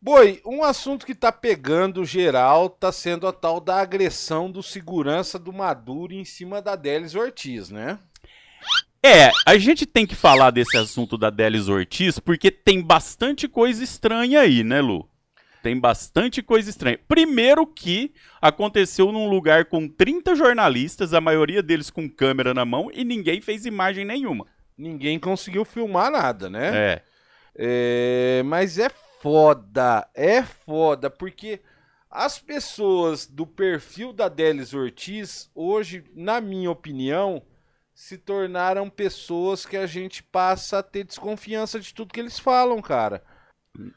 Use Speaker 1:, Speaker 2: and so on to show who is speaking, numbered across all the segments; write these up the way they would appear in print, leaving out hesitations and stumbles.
Speaker 1: Boi, um assunto que tá pegando geral tá sendo a tal da agressão do segurança do Maduro em cima da Délis Ortiz, né?
Speaker 2: A gente tem que falar desse assunto da Délis Ortiz porque tem bastante coisa estranha aí, né, Lu? Tem bastante coisa estranha. Primeiro que aconteceu num lugar com 30 jornalistas, a maioria deles com câmera na mão, e ninguém fez imagem nenhuma.
Speaker 1: Ninguém conseguiu filmar nada, né?
Speaker 2: É.
Speaker 1: Mas é foda, porque as pessoas do perfil da Délis Ortiz, hoje, na minha opinião, se tornaram pessoas que a gente passa a ter desconfiança de tudo que eles falam, cara.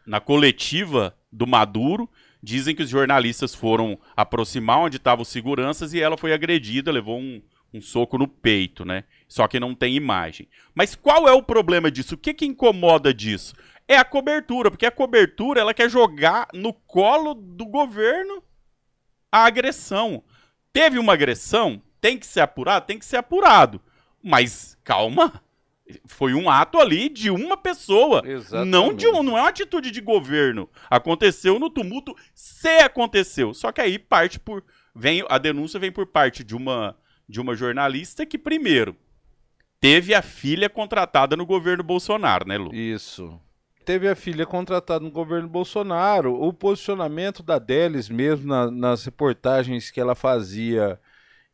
Speaker 2: Na coletiva do Maduro, dizem que os jornalistas foram aproximar onde estavam os seguranças e ela foi agredida, levou um soco no peito, né? Só que não tem imagem. Mas qual é o problema disso? O que incomoda disso? É a cobertura, porque a cobertura ela quer jogar no colo do governo a agressão. Teve uma agressão, tem que ser apurado? Tem que ser apurado. Mas calma, foi um ato ali de uma pessoa,
Speaker 1: Exatamente.
Speaker 2: não é uma atitude de governo. Aconteceu no tumulto, se aconteceu. Só que aí a denúncia vem por parte de uma jornalista que primeiro teve a filha contratada no governo Bolsonaro, né, Lu?
Speaker 1: Isso. Teve a filha contratada no governo Bolsonaro. O posicionamento da Délis mesmo nas reportagens que ela fazia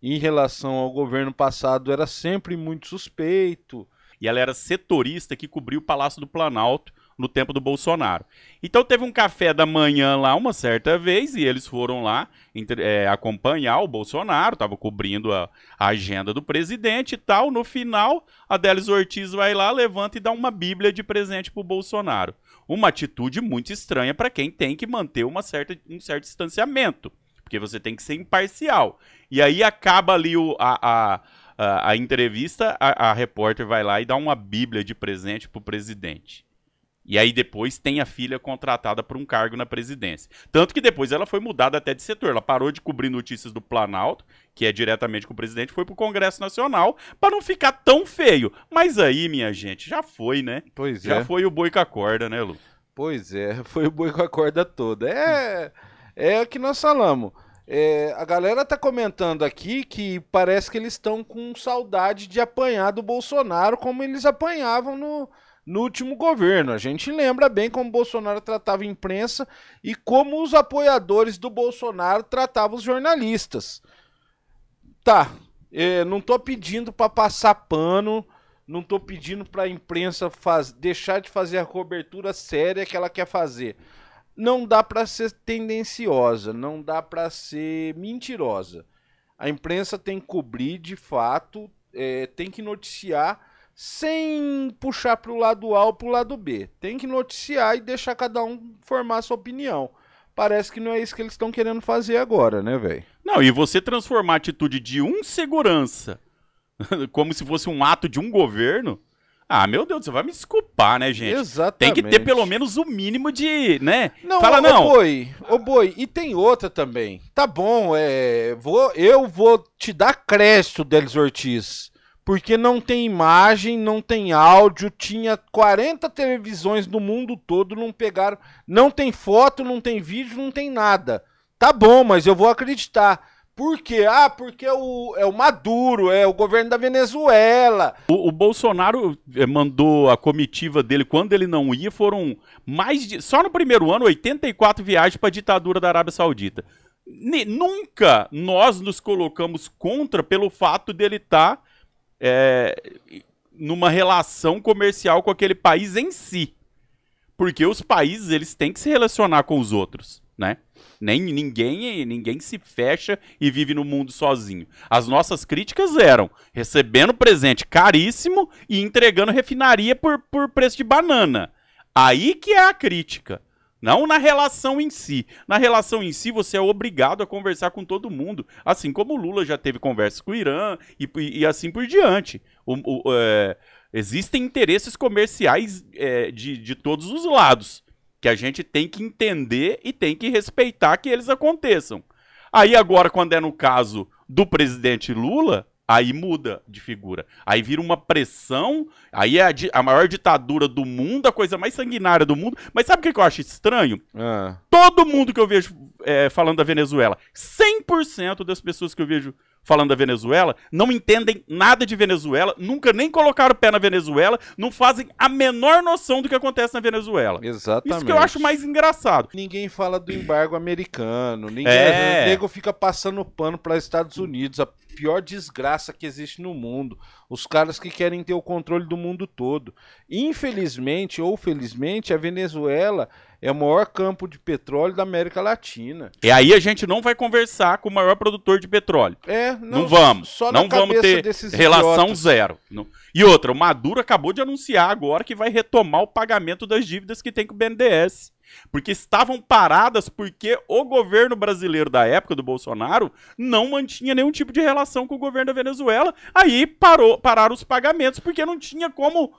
Speaker 1: em relação ao governo passado era sempre muito suspeito.
Speaker 2: E ela era setorista que cobriu o Palácio do Planalto no tempo do Bolsonaro. Então teve um café da manhã lá uma certa vez e eles foram lá acompanhar o Bolsonaro, estavam cobrindo a agenda do presidente e tal. No final, a Délis Ortiz vai lá, levanta e dá uma bíblia de presente pro Bolsonaro. Uma atitude muito estranha para quem tem que manter um certo distanciamento, porque você tem que ser imparcial. E aí acaba ali a entrevista, a repórter vai lá e dá uma bíblia de presente pro presidente. E aí depois tem a filha contratada para um cargo na presidência. Tanto que depois ela foi mudada até de setor. Ela parou de cobrir notícias do Planalto, que é diretamente com o presidente, foi pro Congresso Nacional, para não ficar tão feio. Mas aí, minha gente, já foi, né?
Speaker 1: Pois
Speaker 2: já foi o boi com a corda, né, Lu?
Speaker 1: Pois é, foi o boi com a corda toda. É o que nós falamos. A galera tá comentando aqui que parece que eles estão com saudade de apanhar do Bolsonaro como eles apanhavam no último governo. A gente lembra bem como o Bolsonaro tratava a imprensa e como os apoiadores do Bolsonaro tratavam os jornalistas. Tá, não tô pedindo para passar pano, não tô pedindo para a imprensa deixar de fazer a cobertura séria que ela quer fazer. Não dá para ser tendenciosa, não dá para ser mentirosa. A imprensa tem que cobrir de fato, tem que noticiar sem puxar para o lado A ou para o lado B. Tem que noticiar e deixar cada um formar sua opinião. Parece que não é isso que eles estão querendo fazer agora, né, velho?
Speaker 2: Não, e você transformar a atitude de um segurança como se fosse um ato de um governo... Ah, meu Deus, você vai me desculpar, né, gente?
Speaker 1: Exatamente.
Speaker 2: Tem que ter pelo menos o mínimo de, né?
Speaker 1: Não,
Speaker 2: fala não.
Speaker 1: Ô boi, e tem outra também. Tá bom, eu vou te dar crédito, Délis Ortiz, porque não tem imagem, não tem áudio, tinha 40 televisões no mundo todo, não pegaram, não tem foto, não tem vídeo, não tem nada. Tá bom, mas eu vou acreditar. Por quê? Porque é o Maduro, é o governo da Venezuela.
Speaker 2: O Bolsonaro mandou a comitiva dele, quando ele não ia, foram só no primeiro ano, 84 viagens para a ditadura da Arábia Saudita. Nunca nós nos colocamos contra pelo fato dele estar numa relação comercial com aquele país em si. Porque os países, eles têm que se relacionar com os outros, né? Ninguém se fecha e vive no mundo sozinho. As nossas críticas eram recebendo presente caríssimo e entregando refinaria por preço de banana. Aí que é a crítica. Não na relação em si. Na relação em si, você é obrigado a conversar com todo mundo. Assim como o Lula já teve conversas com o Irã e assim por diante. Existem interesses comerciais de todos os lados, que a gente tem que entender e tem que respeitar que eles aconteçam. Aí agora, quando é no caso do presidente Lula, aí muda de figura. Aí vira uma pressão, aí é a maior ditadura do mundo, a coisa mais sanguinária do mundo. Mas sabe o que eu acho estranho? Todo mundo que eu vejo falando da Venezuela, 100% das pessoas que eu vejo falando da Venezuela, não entendem nada de Venezuela, nunca nem colocaram o pé na Venezuela, não fazem a menor noção do que acontece na Venezuela.
Speaker 1: Exatamente.
Speaker 2: Isso que eu acho mais engraçado.
Speaker 1: Ninguém fala do embargo americano, o nego fica passando pano para os Estados Unidos, a pior desgraça que existe no mundo. Os caras que querem ter o controle do mundo todo. Infelizmente ou felizmente, a Venezuela é o maior campo de petróleo da América Latina.
Speaker 2: E aí a gente não vai conversar com o maior produtor de petróleo. Não vamos.
Speaker 1: Só
Speaker 2: não vamos ter relação
Speaker 1: idiotas.
Speaker 2: Zero. E outra, o Maduro acabou de anunciar agora que vai retomar o pagamento das dívidas que tem com o BNDES. Porque estavam paradas porque o governo brasileiro da época do Bolsonaro não mantinha nenhum tipo de relação com o governo da Venezuela. Aí pararam os pagamentos porque não tinha como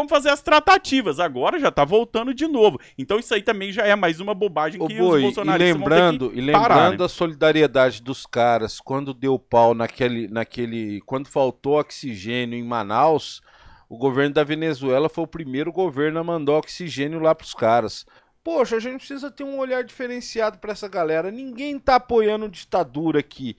Speaker 2: fazer as tratativas. Agora já tá voltando de novo. Então isso aí também já é mais uma bobagem que os bolsonaristas vão ter que parar, né?
Speaker 1: A solidariedade dos caras quando deu pau quando faltou oxigênio em Manaus, o governo da Venezuela foi o primeiro governo a mandar oxigênio lá pros caras. Poxa, a gente precisa ter um olhar diferenciado para essa galera. Ninguém tá apoiando ditadura aqui.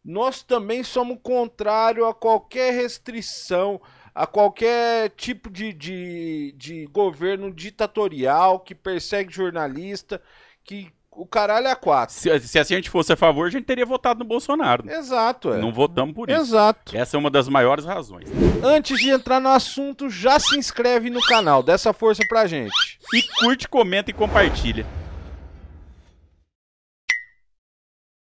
Speaker 1: Nós também somos contrário a qualquer restrição, a qualquer tipo de governo ditatorial que persegue jornalista, que o caralho é a quatro.
Speaker 2: Se a gente fosse a favor, a gente teria votado no Bolsonaro.
Speaker 1: Exato,
Speaker 2: Não votamos por isso.
Speaker 1: Exato.
Speaker 2: Essa é uma das maiores razões.
Speaker 1: Antes de entrar no assunto, já se inscreve no canal, dá essa força pra gente.
Speaker 2: E curte, comenta e compartilha.